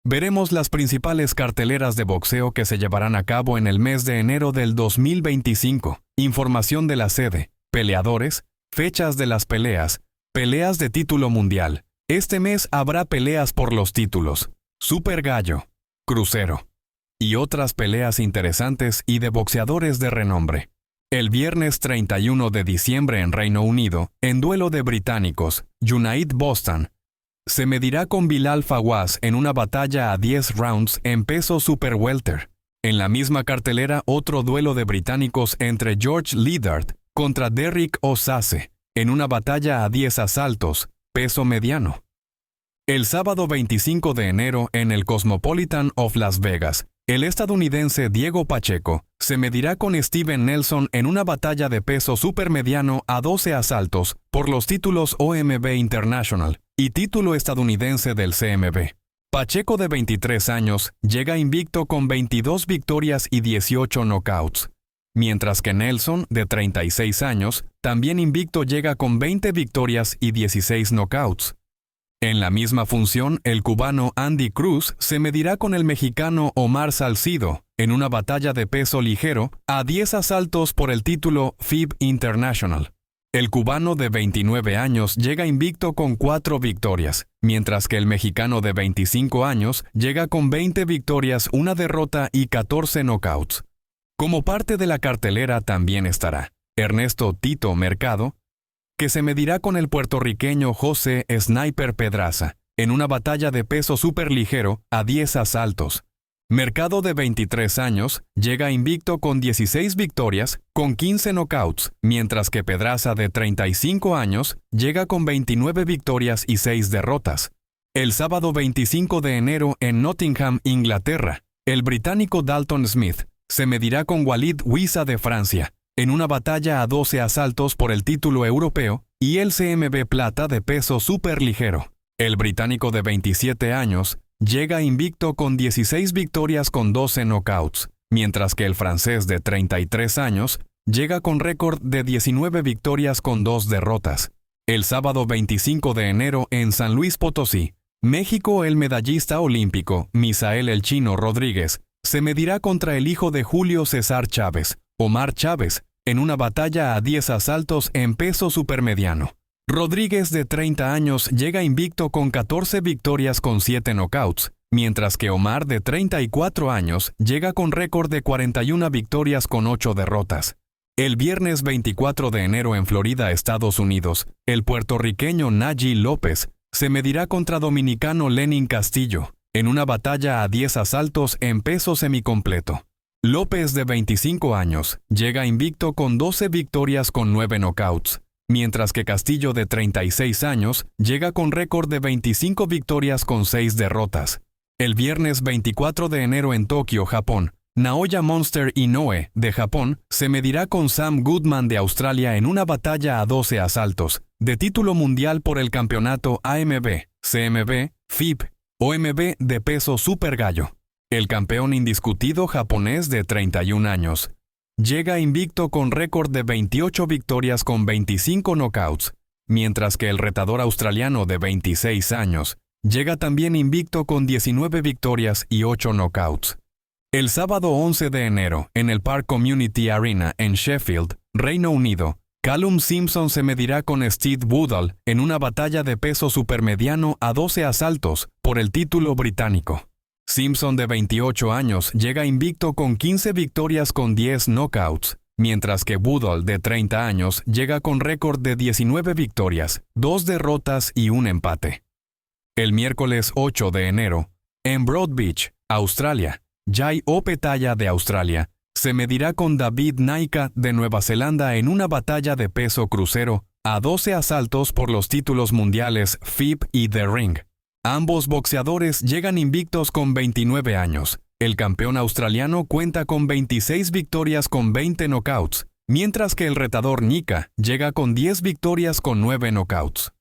Veremos las principales carteleras de boxeo que se llevarán a cabo en el mes de enero del 2025, información de la sede, peleadores, fechas de las peleas, peleas de título mundial. Este mes habrá peleas por los títulos, Super Gallo, Crucero, y otras peleas interesantes y de boxeadores de renombre. El viernes 31 de diciembre en Reino Unido, en duelo de británicos, Junaid Bostan se medirá con Bilal Fawaz en una batalla a 10 rounds en peso super welter. En la misma cartelera, otro duelo de británicos entre George Leathard contra Derrick Osase, en una batalla a 10 asaltos, peso mediano. El sábado 25 de enero en el Cosmopolitan of Las Vegas, el estadounidense Diego Pacheco se medirá con Steven Nelson en una batalla de peso supermediano a 12 asaltos por los títulos OMB International y título estadounidense del CMB. Pacheco, de 23 años, llega invicto con 22 victorias y 18 knockouts, mientras que Nelson, de 36 años, también invicto, llega con 20 victorias y 16 knockouts. En la misma función, el cubano Andy Cruz se medirá con el mexicano Omar Salcido en una batalla de peso ligero a 10 asaltos por el título FIB International. El cubano, de 29 años, llega invicto con 4 victorias, mientras que el mexicano, de 25 años, llega con 20 victorias, 1 derrota y 14 knockouts. Como parte de la cartelera también estará Ernesto Tito Mercado, que se medirá con el puertorriqueño José Sniper Pedraza en una batalla de peso superligero a 10 asaltos. Mercado, de 23 años, llega invicto con 16 victorias, con 15 knockouts, mientras que Pedraza, de 35 años, llega con 29 victorias y 6 derrotas. El sábado 25 de enero en Nottingham, Inglaterra, el británico Dalton Smith se medirá con Walid Wissa de Francia en una batalla a 12 asaltos por el título europeo y el CMB plata de peso superligero. El británico, de 27 años, llega invicto con 16 victorias con 12 knockouts, mientras que el francés, de 33 años, llega con récord de 19 victorias con 2 derrotas. El sábado 25 de enero en San Luis Potosí, México, el medallista olímpico Misael El Chino Rodríguez se medirá contra el hijo de Julio César Chávez, Omar Chávez, en una batalla a 10 asaltos en peso supermediano. Rodríguez, de 30 años, llega invicto con 14 victorias con 7 knockouts, mientras que Omar, de 34 años, llega con récord de 41 victorias con 8 derrotas. El viernes 24 de enero en Florida, Estados Unidos, el puertorriqueño Naji López se medirá contra dominicano Lenin Castillo en una batalla a 10 asaltos en peso semicompleto. López, de 25 años, llega invicto con 12 victorias con 9 knockouts, mientras que Castillo, de 36 años, llega con récord de 25 victorias con 6 derrotas. El viernes 24 de enero en Tokio, Japón, Naoya Monster Inoue, de Japón, se medirá con Sam Goodman de Australia en una batalla a 12 asaltos, de título mundial por el campeonato AMB, CMB, FIB, OMB de peso super gallo. El campeón indiscutido japonés, de 31 años, llega invicto con récord de 28 victorias con 25 knockouts, mientras que el retador australiano, de 26 años, llega también invicto con 19 victorias y 8 knockouts. El sábado 11 de enero, en el Park Community Arena en Sheffield, Reino Unido, Callum Simpson se medirá con Steve Woodall en una batalla de peso supermediano a 12 asaltos por el título británico. Simpson, de 28 años, llega invicto con 15 victorias con 10 knockouts, mientras que Woodall, de 30 años, llega con récord de 19 victorias, 2 derrotas y 1 empate. El miércoles 8 de enero, en Broad Beach, Australia, Jai Opetaia de Australia se medirá con David Naika de Nueva Zelanda en una batalla de peso crucero a 12 asaltos por los títulos mundiales FIB y The Ring. Ambos boxeadores llegan invictos con 29 años. El campeón australiano cuenta con 26 victorias con 20 knockouts, mientras que el retador Nika llega con 10 victorias con 9 knockouts.